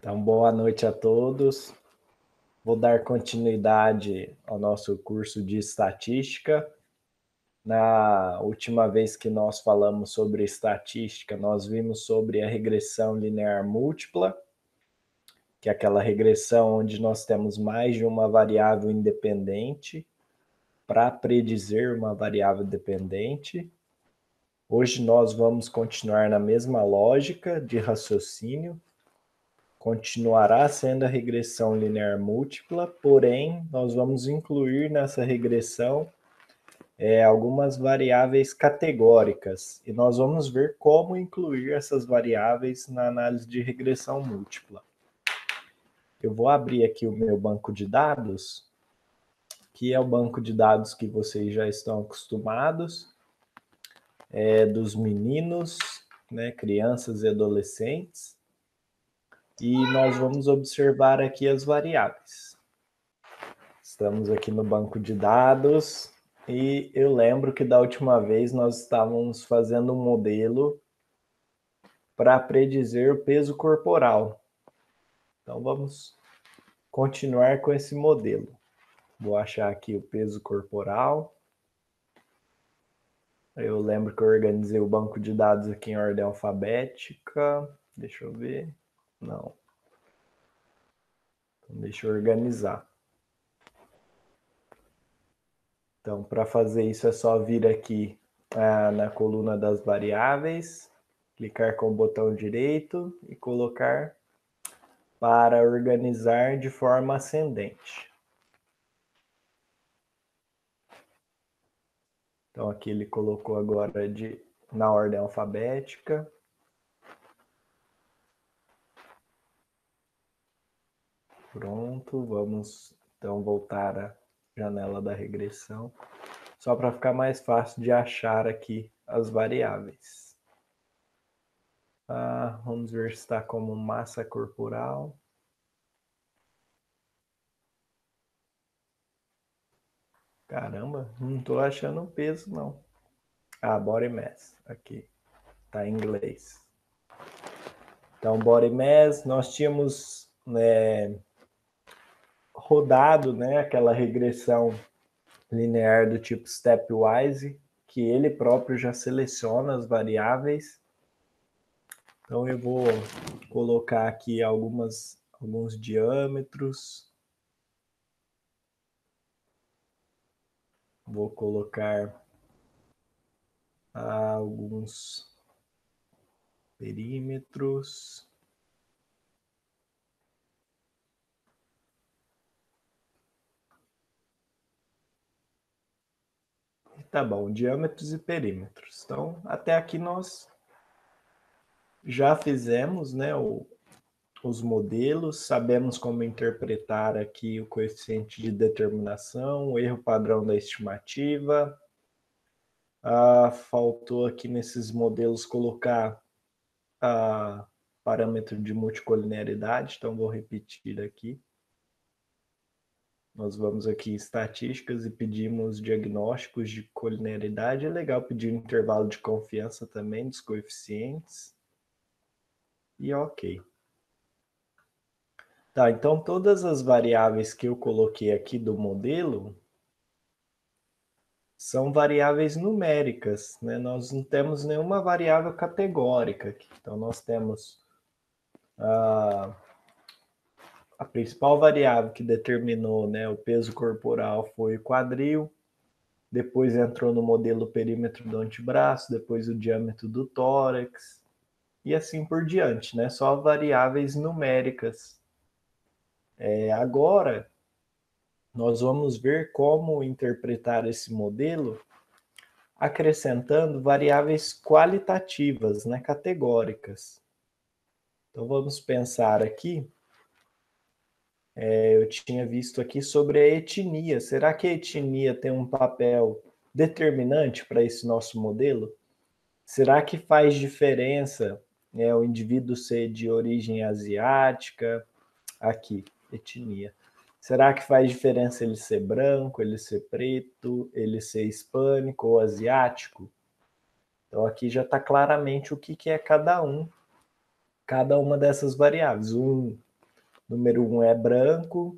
Então, boa noite a todos. Vou dar continuidade ao nosso curso de estatística. Na última vez que nós falamos sobre estatística, nós vimos sobre a regressão linear múltipla, que é aquela regressão onde nós temos mais de uma variável independente para predizer uma variável dependente. Hoje nós vamos continuar na mesma lógica de raciocínio. Continuará sendo a regressão linear múltipla, porém, nós vamos incluir nessa regressão algumas variáveis categóricas, e nós vamos ver como incluir essas variáveis na análise de regressão múltipla. Eu vou abrir aqui o meu banco de dados, que é o banco de dados que vocês já estão acostumados, dos meninos, né, crianças e adolescentes, e nós vamos observar aqui as variáveis. Estamos aqui no banco de dados e eu lembro que da última vez nós estávamos fazendo um modelo para predizer o peso corporal. Então vamos continuar com esse modelo. Vou achar aqui o peso corporal. Eu lembro que eu organizei o banco de dados aqui em ordem alfabética. Deixa eu ver. Não. Então, deixa eu organizar. Então, para fazer isso é só vir aqui na coluna das variáveis, clicar com o botão direito e colocar para organizar de forma ascendente. Então, aqui ele colocou agora na ordem alfabética. Pronto, vamos então voltar à janela da regressão, só para ficar mais fácil de achar aqui as variáveis. Vamos ver se está como massa corporal. Caramba, não estou achando peso, não. Body mass, aqui, está em inglês. Então, body mass, nós tínhamos rodado, né, aquela regressão linear do tipo stepwise, que ele próprio já seleciona as variáveis. Então, eu vou colocar aqui alguns diâmetros. Vou colocar alguns perímetros. Tá bom, diâmetros e perímetros. Então, até aqui nós já fizemos, né, os modelos, sabemos como interpretar aqui o coeficiente de determinação, o erro padrão da estimativa. Faltou aqui nesses modelos colocar parâmetro de multicolinearidade, então vou repetir aqui. Nós vamos aqui em estatísticas e pedimos diagnósticos de colinearidade. É legal pedir um intervalo de confiança também dos coeficientes. E ok. Tá, então todas as variáveis que eu coloquei aqui do modelo são variáveis numéricas, né? Nós não temos nenhuma variável categórica aqui. Então nós temos a principal variável que determinou, né, o peso corporal foi o quadril, depois entrou no modelo o perímetro do antebraço, depois o diâmetro do tórax, e assim por diante, né? Só variáveis numéricas. Agora, nós vamos ver como interpretar esse modelo acrescentando variáveis qualitativas, né, categóricas. Então vamos pensar aqui, eu tinha visto aqui sobre a etnia. Será que a etnia tem um papel determinante para esse nosso modelo? Será que faz diferença, né, o indivíduo ser de origem asiática? Aqui, etnia. Será que faz diferença ele ser branco, ele ser preto, ele ser hispânico ou asiático? Então aqui já está claramente o que é cada uma dessas variáveis. Número 1 é branco.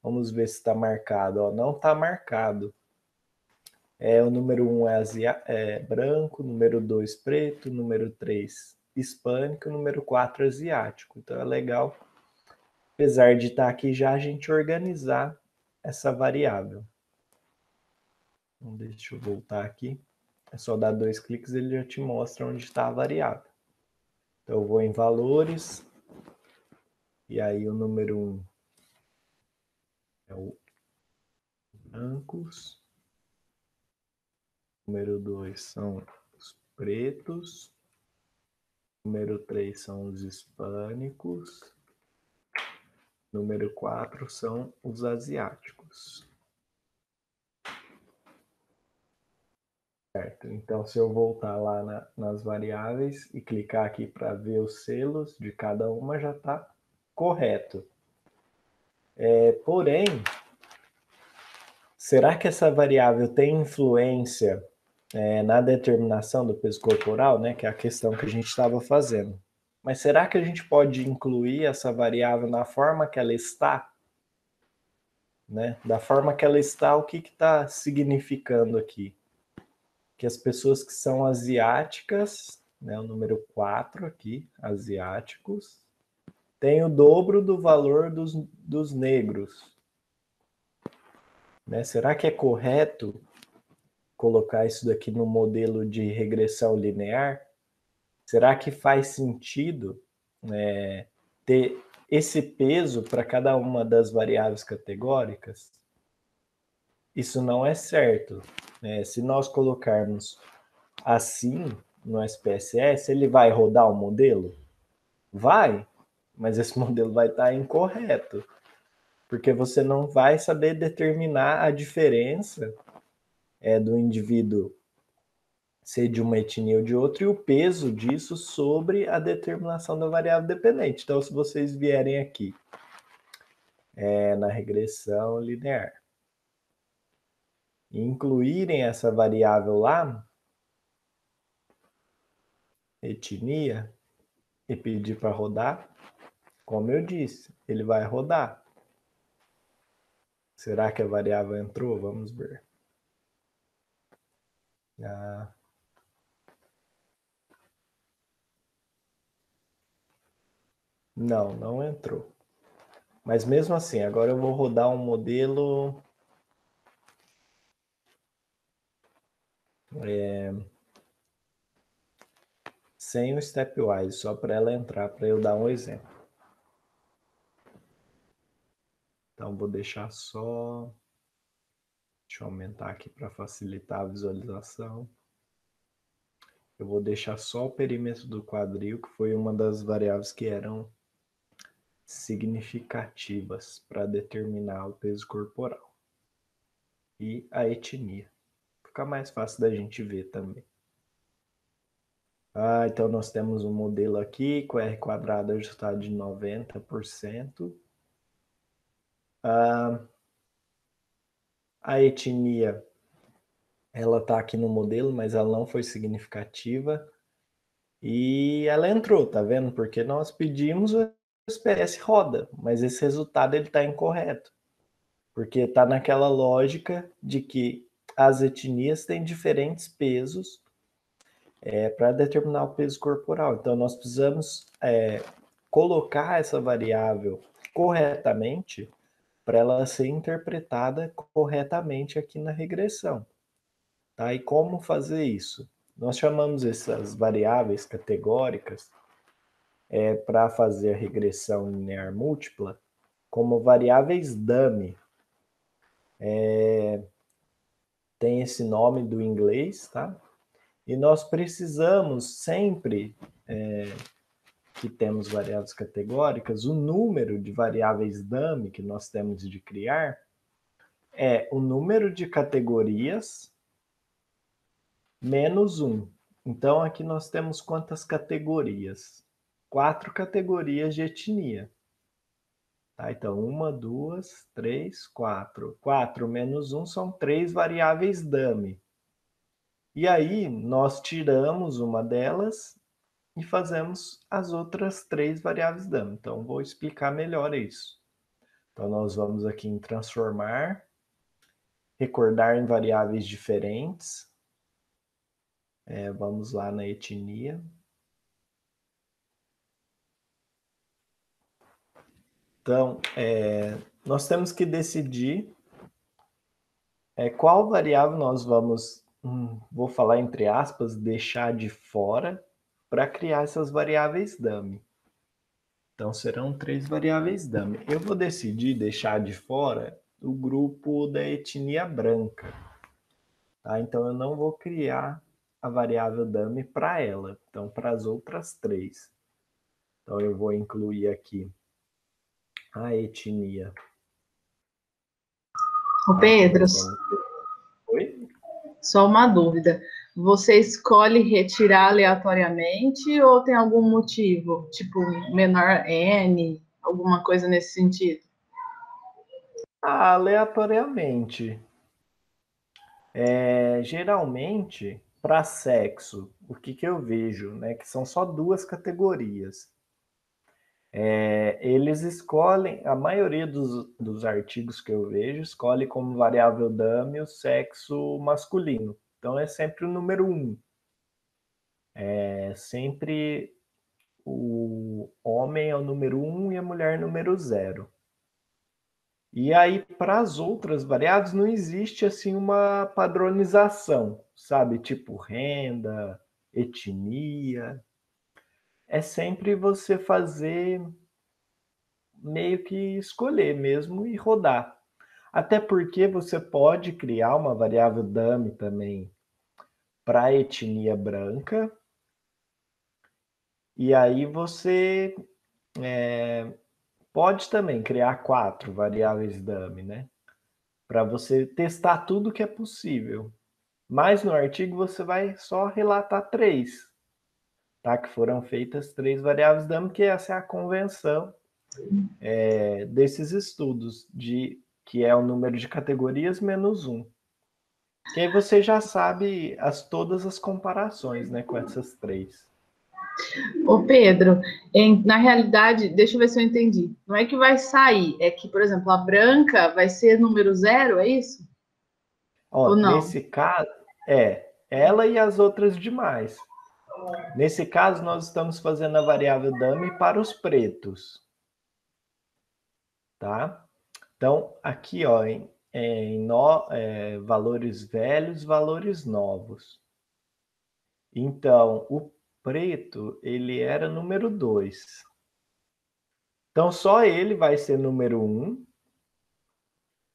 Vamos ver se está marcado. Ó, não está marcado. O número 1 é branco, número 2 preto, número 3 hispânico, número 4 asiático. Então é legal, apesar de estar aqui já, a gente organizar essa variável. Então, deixa eu voltar aqui. É só dar 2 cliques e ele já te mostra onde está a variável. Então eu vou em valores, e aí o número 1 é o brancos, número 2 são os pretos, número 3 são os hispânicos, número 4 são os asiáticos. Certo, então se eu voltar lá nas variáveis e clicar aqui para ver os selos de cada uma, já está correto. Porém, será que essa variável tem influência na determinação do peso corporal, né, que é a questão que a gente estava fazendo? Mas será que a gente pode incluir essa variável na forma que ela está? Né? Da forma que ela está, o que está significando aqui? Que as pessoas que são asiáticas, né, o número 4 aqui, asiáticos, tem o dobro do valor dos negros. Né? Será que é correto colocar isso daqui no modelo de regressão linear? Será que faz sentido ter esse peso para cada uma das variáveis categóricas? Isso não é certo. Se nós colocarmos assim no SPSS, ele vai rodar o modelo? Vai, mas esse modelo vai estar incorreto, porque você não vai saber determinar a diferença do indivíduo ser de uma etnia ou de outra e o peso disso sobre a determinação da variável dependente. Então, se vocês vierem aqui na regressão linear e incluírem essa variável lá, etnia, e pedir para rodar, como eu disse, ele vai rodar. Será que a variável entrou? Vamos ver. Não entrou. Mas mesmo assim, agora eu vou rodar um modelo sem o stepwise, só para ela entrar, para eu dar um exemplo. Então vou deixar só... Deixa eu aumentar aqui para facilitar a visualização. Eu vou deixar só o perímetro do quadril, que foi uma das variáveis que eram significativas para determinar o peso corporal. E a etnia. Fica mais fácil da gente ver também. Então nós temos um modelo aqui com R quadrado ajustado de 90%. A etnia, ela está aqui no modelo, mas ela não foi significativa. E ela entrou, tá vendo? Porque nós pedimos o SPS roda, mas esse resultado ele está incorreto. Porque está naquela lógica de que as etnias têm diferentes pesos para determinar o peso corporal. Então nós precisamos colocar essa variável corretamente para ela ser interpretada corretamente aqui na regressão. Tá? E como fazer isso? Nós chamamos essas variáveis categóricas para fazer a regressão linear múltipla como variáveis dummy. Tem esse nome do inglês, tá? E nós precisamos sempre que temos variáveis categóricas, o número de variáveis dummy que nós temos de criar é o número de categorias menos 1. Então, aqui nós temos quantas categorias? 4 categorias de etnia. Tá? Então, 1, 2, 3, 4. 4 menos 1 são 3 variáveis dummy. E aí, nós tiramos uma delas e fazemos as outras 3 variáveis dummy. Então, vou explicar melhor isso. Então, nós vamos aqui em transformar, recordar em variáveis diferentes. Vamos lá na etnia. Então, nós temos que decidir qual variável nós vamos, vou falar entre aspas, deixar de fora para criar essas variáveis dummy. Então, serão 3 variáveis dummy. Eu vou decidir deixar de fora o grupo da etnia branca. Tá? Então, eu não vou criar a variável dummy para ela. Então, para as outras 3. Então, eu vou incluir aqui a etnia. O Pedro, Oi? só uma dúvida. Você escolhe retirar aleatoriamente ou tem algum motivo? Tipo, menor N, alguma coisa nesse sentido? Aleatoriamente. Geralmente, para sexo, o que eu vejo, né, que são só 2 categorias. Eles escolhem, a maioria dos artigos que eu vejo, escolhe como variável dummy o sexo masculino. Então, é sempre o número 1. É sempre o homem é o número 1 e a mulher número 0. E aí, para as outras variáveis, não existe assim uma padronização, sabe? Tipo renda, etnia. É sempre você fazer meio que escolher mesmo e rodar. Até porque você pode criar uma variável dummy também para a etnia branca. E aí você pode também criar 4 variáveis dummy, né? Para você testar tudo que é possível. Mas no artigo você vai só relatar 3, tá? Que foram feitas 3 variáveis dummy, que essa é a convenção desses estudos, que é o número de categorias menos 1. Que aí você já sabe todas as comparações, né, com essas 3. Ô Pedro, na realidade, deixa eu ver se eu entendi. Não é que vai sair, é que, por exemplo, a branca vai ser número 0, é isso? Ou Ó, não? nesse caso, ela e as outras demais. Nesse caso, nós estamos fazendo a variável dummy para os pretos, tá? Então, aqui, ó, valores velhos, valores novos. Então, o preto, ele era número 2. Então, só ele vai ser número 1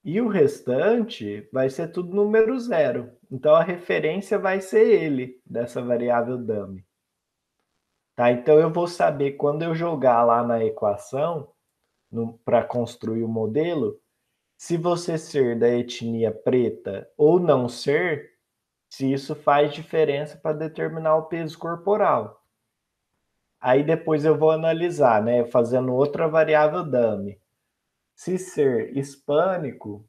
e o restante vai ser tudo número 0. Então, a referência vai ser ele, dessa variável dummy. Tá? Então, eu vou saber quando eu jogar lá na equação, para construir o modelo, se você ser da etnia preta ou não ser, se isso faz diferença para determinar o peso corporal. Aí depois eu vou analisar, né, fazendo outra variável dummy. Se ser hispânico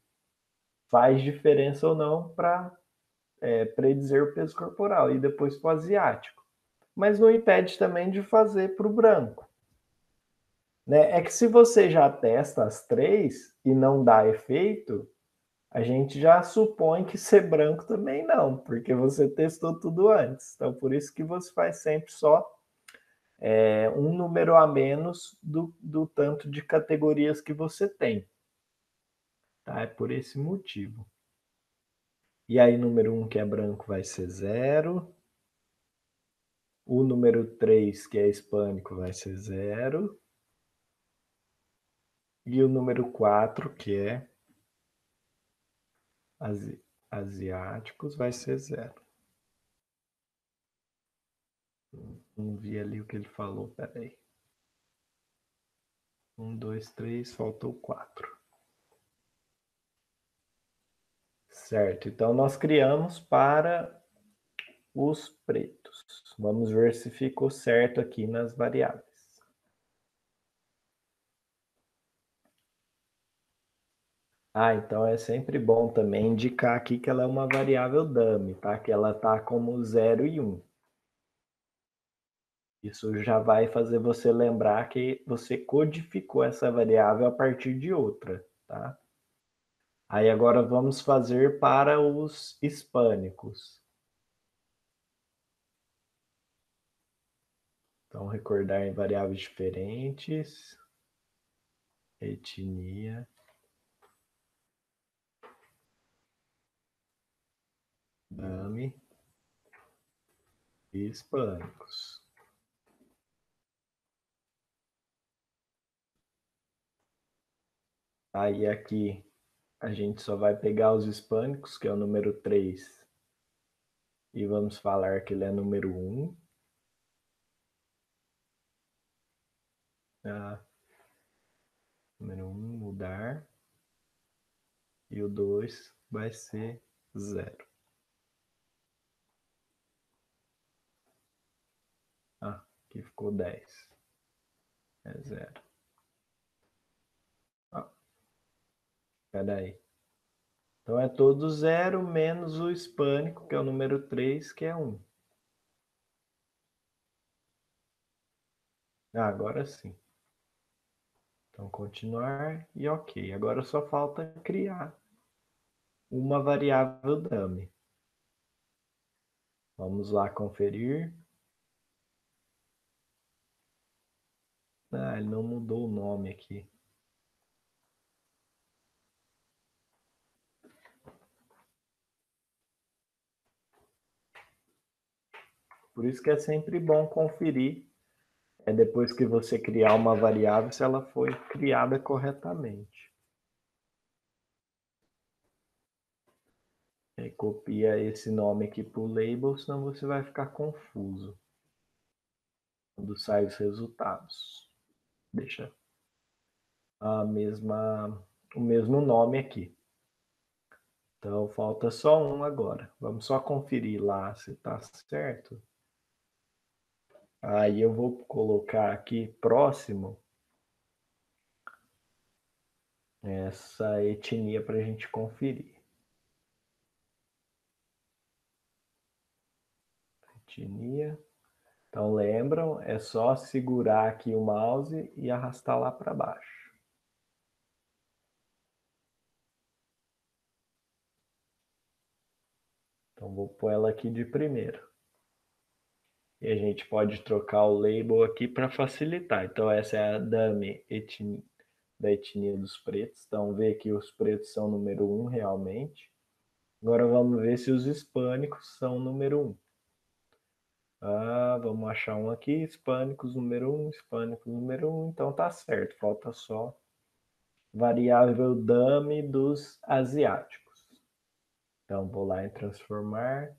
faz diferença ou não para predizer o peso corporal, e depois para o asiático. Mas não impede também de fazer para o branco. Né? É que se você já testa as 3 e não dá efeito, a gente já supõe que ser branco também não, porque você testou tudo antes. Então, por isso que você faz sempre só um número a menos do tanto de categorias que você tem. Tá? É por esse motivo. E aí, número 1, que é branco, vai ser 0. O número 3, que é hispânico, vai ser 0. E o número 4, que é asiáticos, vai ser 0. Não vi ali o que ele falou, peraí. 1, 2, 3, faltou 4. Certo, então nós criamos para os pretos. Vamos ver se ficou certo aqui nas variáveis. Então é sempre bom também indicar aqui que ela é uma variável dummy, tá? Que ela está como 0 e 1. Isso já vai fazer você lembrar que você codificou essa variável a partir de outra, tá? Aí agora vamos fazer para os hispânicos. Então, recordar em variáveis diferentes, etnia, DAMI e hispânicos. Aí aqui a gente só vai pegar os hispânicos, que é o número 3, e vamos falar que ele é número 1. Número 1, mudar. E o 2 vai ser 0. Aqui ficou 10. É 0. Peraí. Então é todo 0 menos o hispânico, que é o número 3, que é 1. Agora sim. Então, continuar e ok. Agora só falta criar uma variável dummy. Vamos lá conferir. Ele não mudou o nome aqui. Por isso que é sempre bom conferir, depois que você criar uma variável, se ela foi criada corretamente. Aí copia esse nome aqui para o label, senão você vai ficar confuso quando sai os resultados. Deixa o mesmo nome aqui. Então falta só um agora. Vamos só conferir lá se está certo. Aí eu vou colocar aqui próximo essa etnia para a gente conferir. Etnia. Então lembram, é só segurar aqui o mouse e arrastar lá para baixo. Então vou pôr ela aqui de primeiro. E a gente pode trocar o label aqui para facilitar. Então essa é a dummy da etnia dos pretos. Então vê que os pretos são número 1 realmente. Agora vamos ver se os hispânicos são número 1. Vamos achar um aqui, hispânicos número 1, hispânicos número 1. Então tá certo, falta só variável dummy dos asiáticos. Então vou lá em transformar,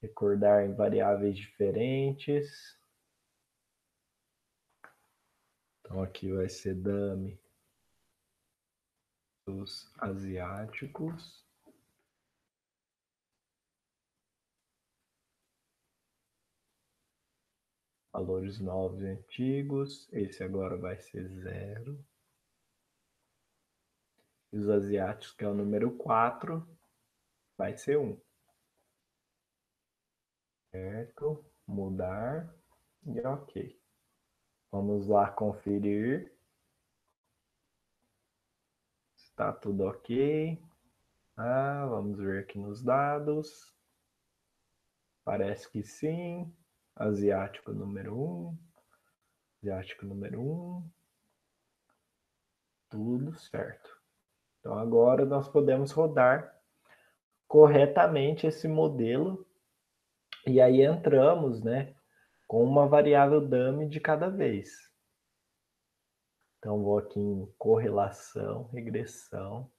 recordar em variáveis diferentes. Então aqui vai ser dummy dos asiáticos. Valores novos e antigos. Esse agora vai ser 0. E os asiáticos, que é o número 4, vai ser 1. Certo? Mudar. E ok. Vamos lá conferir. Está tudo ok. Vamos ver aqui nos dados. Parece que sim. Asiático número 1. Asiático número 1. Tudo certo. Então agora nós podemos rodar corretamente esse modelo. E aí entramos, né, com uma variável dummy de cada vez. Então vou aqui em correlação, regressão.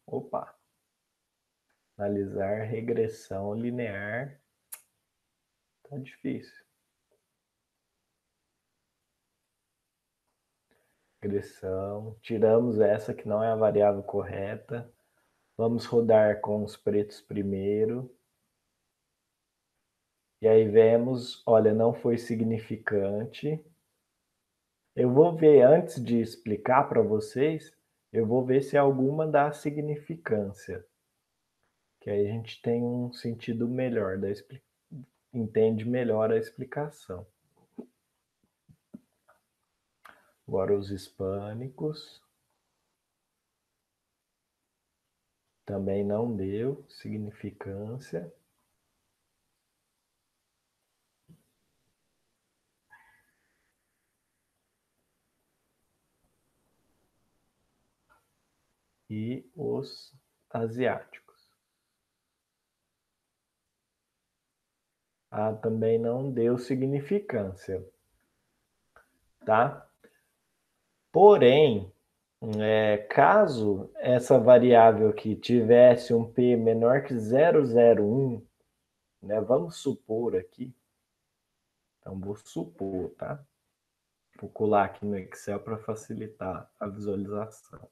Analisar regressão linear. Tá difícil. Regressão. Tiramos essa que não é a variável correta. Vamos rodar com os pretos primeiro. E aí vemos, olha, não foi significante. Eu vou ver, antes de explicar para vocês, eu vou ver se alguma dá significância. Que aí a gente tem um sentido melhor, entende melhor a explicação. Agora os hispânicos. Também não deu significância. E os asiáticos. Também não deu significância, tá? Porém, caso essa variável aqui tivesse um P menor que 0,01, né? Vamos supor aqui. Então, vou supor, tá? Vou colar aqui no Excel para facilitar a visualização.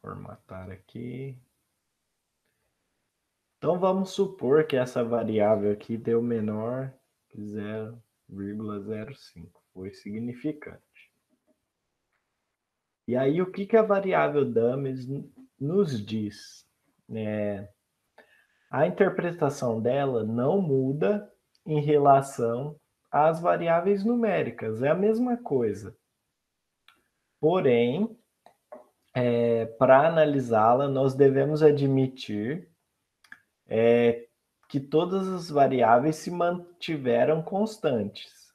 Formatar aqui. Então, vamos supor que essa variável aqui deu menor que 0,05. Foi significante. E aí, o que a variável dummies nos diz? A interpretação dela não muda em relação às variáveis numéricas. É a mesma coisa. Porém, para analisá-la, nós devemos admitir que todas as variáveis se mantiveram constantes.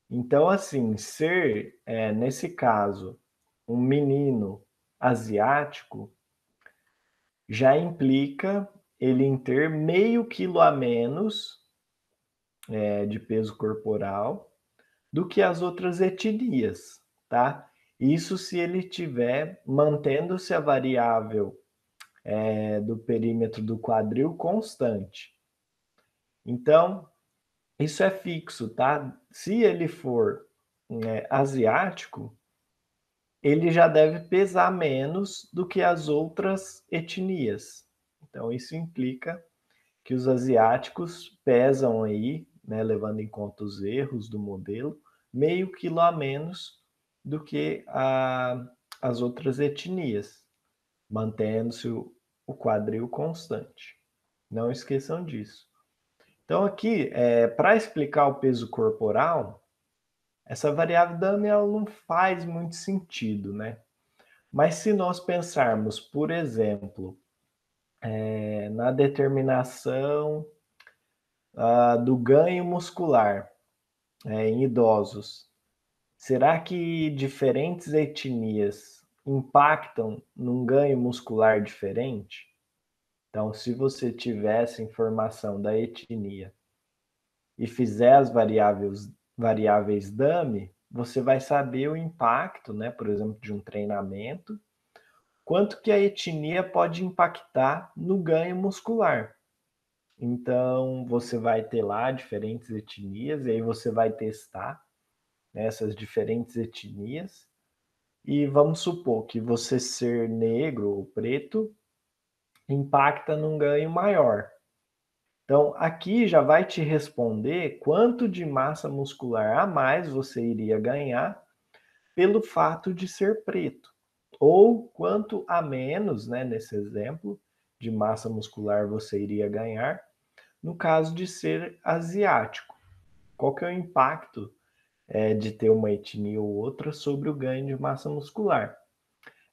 Então, assim, ser, nesse caso, um menino asiático já implica ele em ter meio quilo a menos de peso corporal do que as outras etnias, tá? Isso se ele tiver mantendo-se a variável do perímetro do quadril constante. Então, isso é fixo, tá? Se ele for asiático, ele já deve pesar menos do que as outras etnias. Então, isso implica que os asiáticos pesam aí, né, levando em conta os erros do modelo, meio quilo a menos do que as outras etnias, mantendo-se o quadril constante. Não esqueçam disso. Então, aqui, para explicar o peso corporal, essa variável dummy ela não faz muito sentido, né? Mas se nós pensarmos, por exemplo, na determinação do ganho muscular em idosos, será que diferentes etnias impactam num ganho muscular diferente? Então, se você tivesse informação da etnia e fizer as variáveis dummy, você vai saber o impacto, né, por exemplo, de um treinamento, quanto que a etnia pode impactar no ganho muscular. Então, você vai ter lá diferentes etnias, e aí você vai testar, né, essas diferentes etnias, e vamos supor que você ser negro ou preto impacta num ganho maior. Então, aqui já vai te responder quanto de massa muscular a mais você iria ganhar pelo fato de ser preto, ou quanto a menos, né, nesse exemplo, de massa muscular você iria ganhar no caso de ser asiático. Qual que é o impacto de ter uma etnia ou outra sobre o ganho de massa muscular?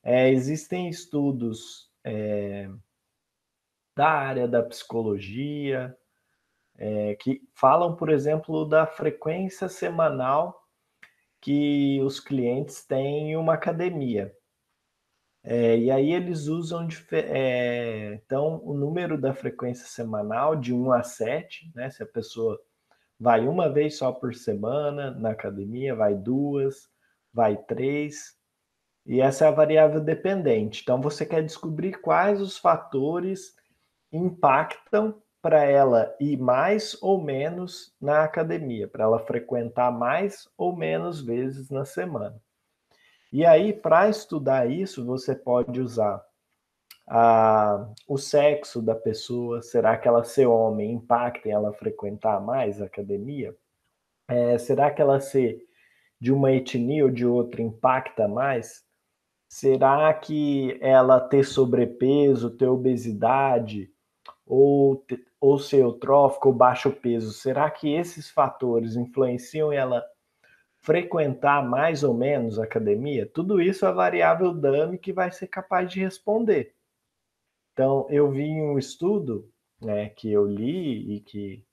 Existem estudos da área da psicologia, que falam, por exemplo, da frequência semanal que os clientes têm em uma academia. E aí eles usam, então, o número da frequência semanal de 1 a 7, né? Se a pessoa vai uma vez só por semana na academia, vai 2, vai 3, e essa é a variável dependente. Então, você quer descobrir quais os fatores impactam para ela ir mais ou menos na academia, para ela frequentar mais ou menos vezes na semana. E aí, para estudar isso, você pode usar o sexo da pessoa. Será que ela ser homem impacta em ela frequentar mais a academia? Será que ela ser de uma etnia ou de outra impacta mais? Será que ela ter sobrepeso, ter obesidade, ou ser eutrófico ou baixo peso, será que esses fatores influenciam ela frequentar mais ou menos a academia? Tudo isso é variável dummy que vai ser capaz de responder. Então, eu vi em um estudo, né, que eu li e que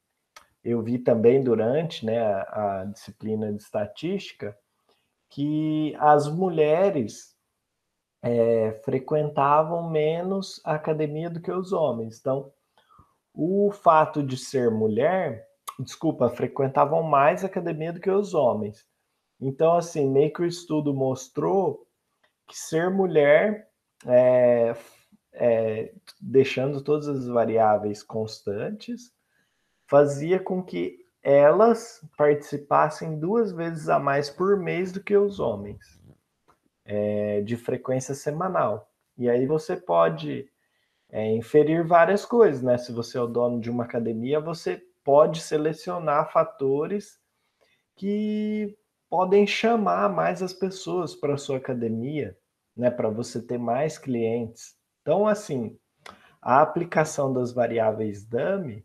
eu vi também durante, né, a disciplina de estatística, que as mulheres frequentavam menos a academia do que os homens. Então, o fato de ser mulher, desculpa, frequentavam mais a academia do que os homens. Então, assim, meio que o estudo mostrou que ser mulher, é, deixando todas as variáveis constantes, fazia com que elas participassem 2 vezes a mais por mês do que os homens, de frequência semanal. E aí você pode inferir várias coisas, né? Se você é o dono de uma academia, você pode selecionar fatores que podem chamar mais as pessoas para a sua academia, né? Para você ter mais clientes. Então, assim, a aplicação das variáveis dummy,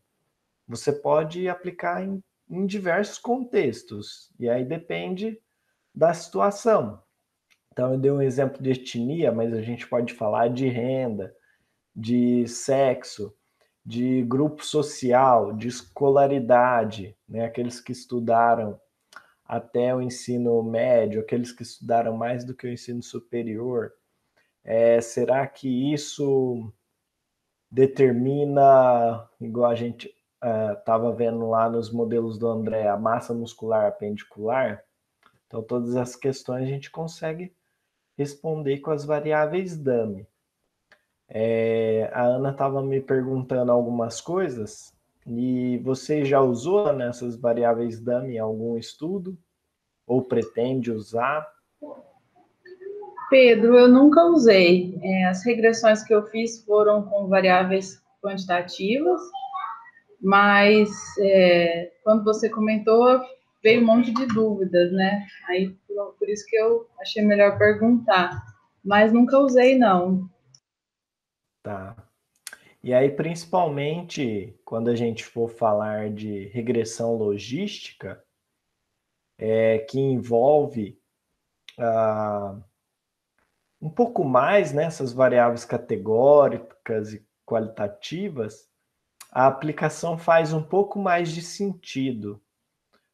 você pode aplicar em diversos contextos, e aí depende da situação. Então, eu dei um exemplo de etnia, mas a gente pode falar de renda, de sexo, de grupo social, de escolaridade, né? Aqueles que estudaram até o ensino médio, aqueles que estudaram mais do que o ensino superior. Será que isso determina, igual a gente estava vendo lá nos modelos do André, a massa muscular apendicular? Então, todas as questões a gente consegue responder com as variáveis dummy. A Ana estava me perguntando algumas coisas, e você já usou nessas variáveis dummy em algum estudo? Ou pretende usar? Pedro, eu nunca usei. As regressões que eu fiz foram com variáveis quantitativas, mas quando você comentou, veio um monte de dúvidas, né? Aí, por isso que eu achei melhor perguntar. Mas nunca usei, não. Tá. E aí, principalmente, quando a gente for falar de regressão logística, que envolve um pouco mais nessas variáveis categóricas e qualitativas, a aplicação faz um pouco mais de sentido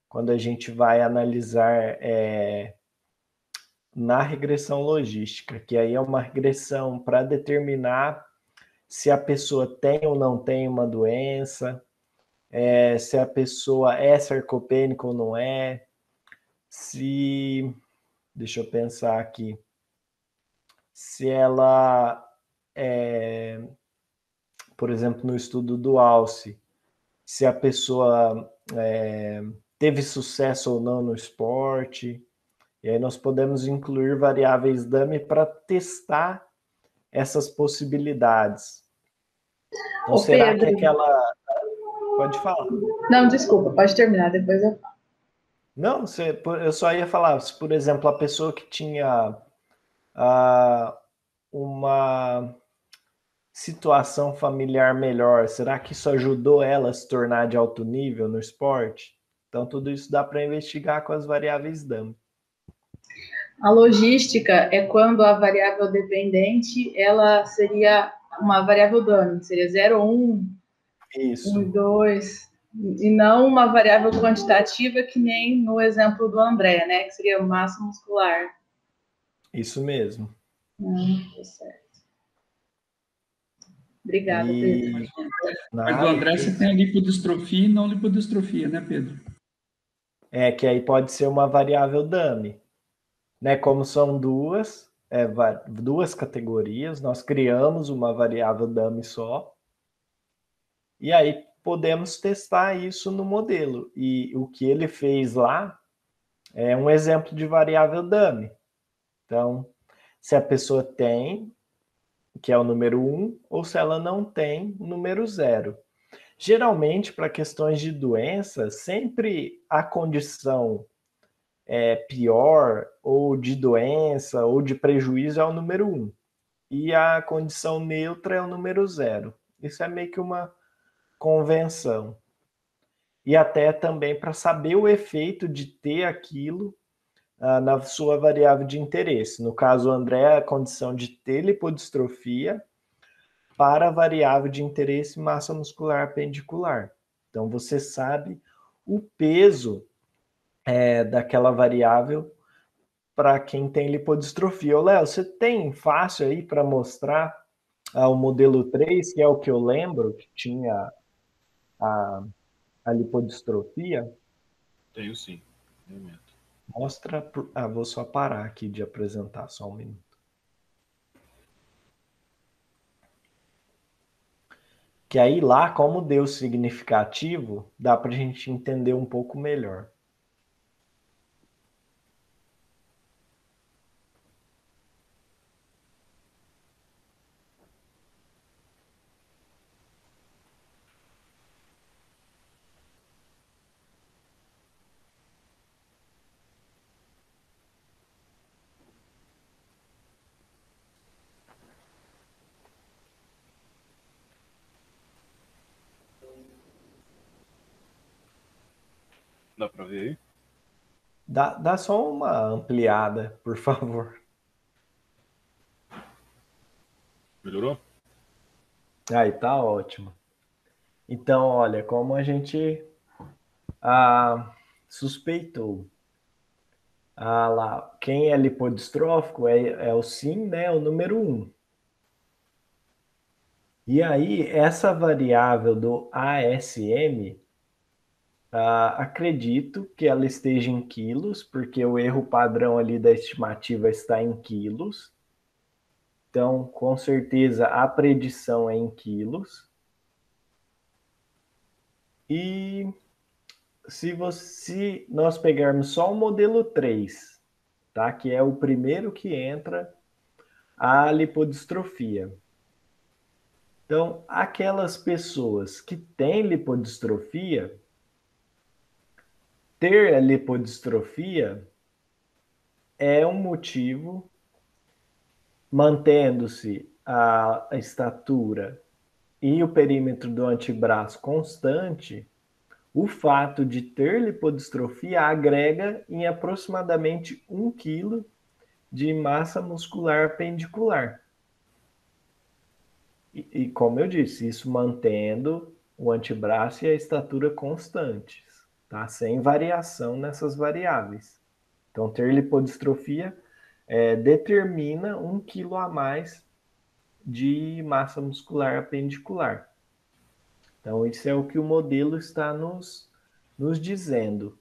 quando a gente vai analisar na regressão logística, que aí é uma regressão para determinar se a pessoa tem ou não tem uma doença, se a pessoa é sarcopênica ou não é, se, deixa eu pensar aqui, se ela, por exemplo, no estudo do Alce, se a pessoa teve sucesso ou não no esporte, e aí nós podemos incluir variáveis dummy para testar essas possibilidades. Então, Ô, será que Pedro. aquela... Pode falar. Não, desculpa, pode terminar, depois eu falo. Não, eu só ia falar, se, por exemplo, a pessoa que tinha ah, uma situação familiar melhor, será que isso ajudou ela a se tornar de alto nível no esporte? Então, tudo isso dá para investigar com as variáveis dummy. A logística é quando a variável dependente, ela seria uma variável dummy, seria 0 ou 1, Isso, 1 e 2, e não uma variável quantitativa que nem no exemplo do André, né, que seria massa muscular. isso mesmo. Tá certo. Obrigada, Pedro. E Mas do nada, André você tem a lipodistrofia e não lipodistrofia, né, Pedro? que aí pode ser uma variável dummy, né? Como são duas categorias, nós criamos uma variável dummy só, e aí podemos testar isso no modelo. E o que ele fez lá é um exemplo de variável dummy. Então, se a pessoa tem, que é o número 1, ou se ela não tem, o número 0. Geralmente, para questões de doença, sempre a condição pior, ou de doença, ou de prejuízo é o número 1. E a condição neutra é o número 0. Isso é meio que uma convenção. E até também para saber o efeito de ter aquilo na sua variável de interesse. No caso, o André, a condição de ter lipodistrofia para a variável de interesse massa muscular apendicular. Então, você sabe o peso daquela variável para quem tem lipodistrofia. Ô, Léo, você tem fácil aí para mostrar o modelo 3, que é o que eu lembro, que tinha a lipodistrofia? Tenho sim. Um momento. Mostra. Vou só parar aqui de apresentar, só um minuto. Que aí lá, como deu significativo, dá para a gente entender um pouco melhor. Dá para ver aí? Dá só uma ampliada, por favor. Melhorou? Aí tá ótimo. Então, olha, como a gente suspeitou. Lá, quem é lipodistrófico é o sim, né? O número 1. E aí, essa variável do ASM, acredito que ela esteja em quilos, porque o erro padrão ali da estimativa está em quilos. Então, com certeza, a predição é em quilos. E se nós pegarmos só o modelo 3, tá? Que é o primeiro que entra a lipodistrofia. Então, aquelas pessoas que têm lipodistrofia, ter a lipodistrofia é um motivo, mantendo-se a estatura e o perímetro do antebraço constante, o fato de ter lipodistrofia agrega em aproximadamente 1 quilo de massa muscular apendicular. E como eu disse, isso mantendo o antebraço e a estatura constantes, tá? Sem variação nessas variáveis. Então, ter lipodistrofia determina 1 quilo a mais de massa muscular apendicular. Então, isso é o que o modelo está nos dizendo.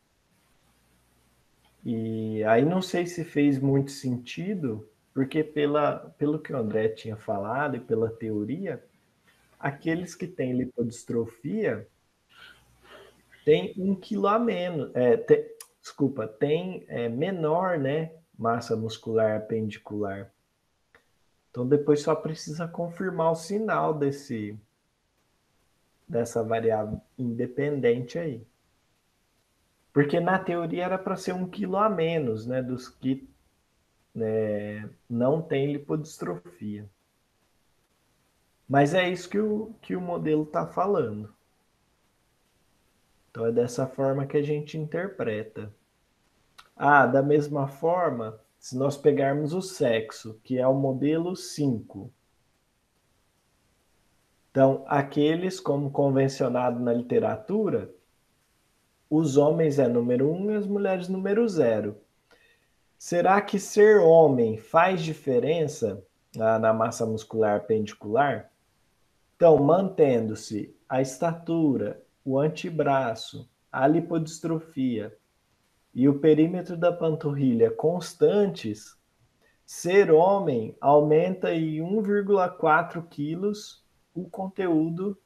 E aí não sei se fez muito sentido, porque pelo que o André tinha falado e pela teoria, aqueles que têm lipodistrofia têm 1 quilo a menos, tem menor, né, massa muscular apendicular. Então depois só precisa confirmar o sinal dessa variável independente aí. Porque na teoria era para ser 1 quilo a menos, né, dos que não têm lipodistrofia. Mas é isso que o modelo está falando. Então é dessa forma que a gente interpreta. Da mesma forma, se nós pegarmos o sexo, que é o modelo 5. Então, aqueles, como convencionado na literatura, os homens é número 1 e as mulheres número 0. Será que ser homem faz diferença na massa muscular apendicular? Então, mantendo-se a estatura, o antebraço, a lipodistrofia e o perímetro da panturrilha constantes, ser homem aumenta em 1,4 quilos o conteúdo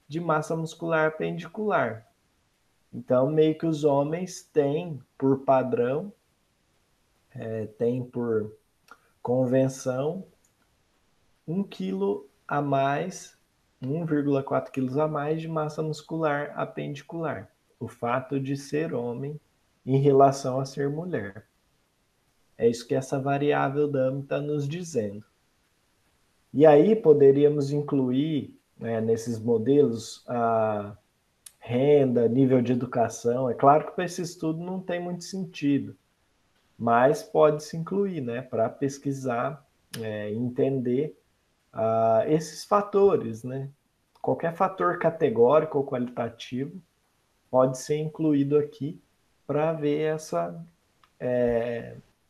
de massa muscular apendicular. Então, meio que os homens têm, por padrão, têm por convenção, 1 quilo a mais, 1,4 quilos a mais de massa muscular apendicular. O fato de ser homem em relação a ser mulher. É isso que essa variável dummy está nos dizendo. E aí poderíamos incluir, né, nesses modelos a renda, nível de educação. É claro que para esse estudo não tem muito sentido, mas pode se incluir, né, para pesquisar, entender esses fatores, né? Qualquer fator categórico ou qualitativo pode ser incluído aqui para ver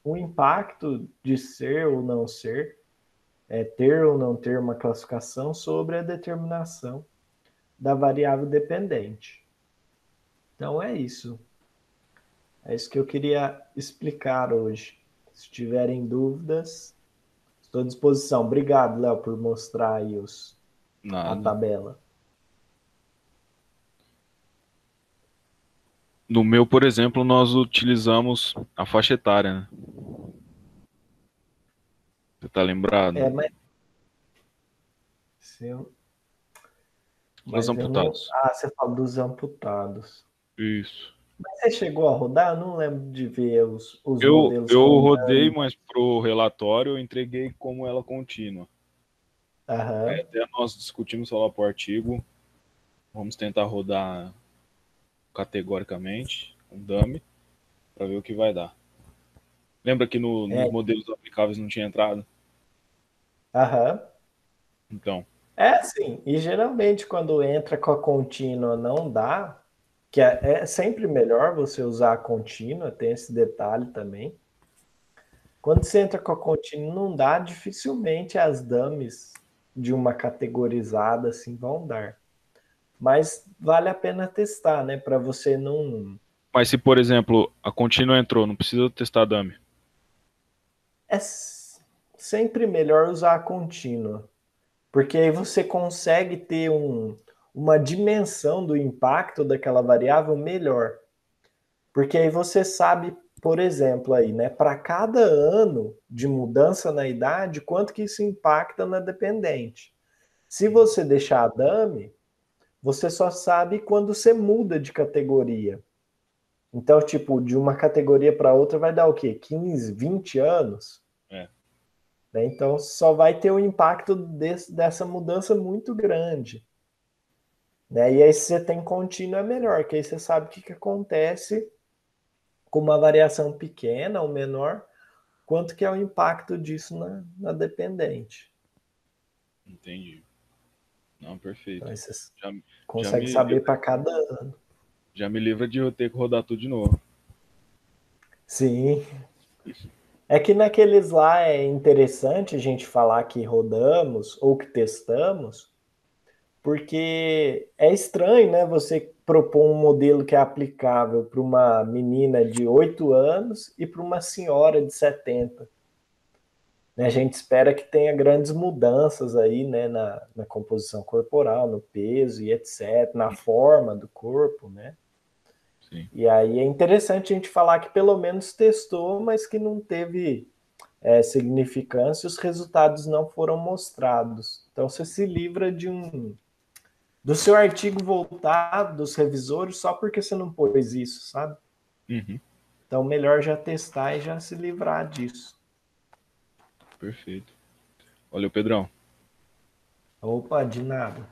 o impacto de ser ou não ser, ter ou não ter uma classificação sobre a determinação da variável dependente. Então é isso. É isso que eu queria explicar hoje. Se tiverem dúvidas, estou à disposição. Obrigado, Léo, por mostrar aí a Nada. tabela. No meu, por exemplo, nós utilizamos a faixa etária, né? Você tá lembrado? Mas Dos eu não. amputados. Você fala dos amputados. Isso. Mas você chegou a rodar? Eu não lembro de ver os Eu modelos rodei, rodando. mas pro relatório eu entreguei como ela contínua. Aham. Até nós discutimos falar pro artigo. Vamos tentar rodar categoricamente, com dummy, para ver o que vai dar. Lembra que nos modelos aplicáveis não tinha entrado? Aham. Então, Assim, e geralmente quando entra com a contínua não dá, que é sempre melhor você usar a contínua, tem esse detalhe também. Quando você entra com a contínua não dá, dificilmente as dummies de uma categorizada assim vão dar. Mas vale a pena testar, né, para você não. mas se, por exemplo, a contínua entrou, não precisa testar dummy. É sempre melhor usar a contínua, porque aí você consegue ter uma dimensão do impacto daquela variável melhor. Porque aí você sabe, por exemplo, aí, né, para cada ano de mudança na idade, quanto que isso impacta na dependente. Se você deixar a dummy, você só sabe quando você muda de categoria. Então, tipo, de uma categoria para outra vai dar o quê? 15, 20 anos? É. Né? Então, só vai ter um impacto dessa mudança muito grande. Né? E aí, se você tem contínuo, é melhor, que aí você sabe o que acontece com uma variação pequena ou menor, quanto que é o impacto disso na dependente. Entendi. Não, perfeito. Então, aí você Já consegue me saber livra, para cada ano. já me livra de eu ter que rodar tudo de novo. Sim. É que naqueles lá é interessante a gente falar que rodamos ou que testamos, porque é estranho, né? Você propor um modelo que é aplicável para uma menina de 8 anos e para uma senhora de 70. Né? A gente espera que tenha grandes mudanças aí, né, na composição corporal, no peso e etc., na forma do corpo, né? Sim. E aí é interessante a gente falar que pelo menos testou, mas que não teve significância, os resultados não foram mostrados. Então você se livra do seu artigo voltado dos revisores só porque você não pôs isso, sabe? Uhum. Então melhor já testar e já se livrar disso. Perfeito. Valeu, Pedrão. Opa, de nada.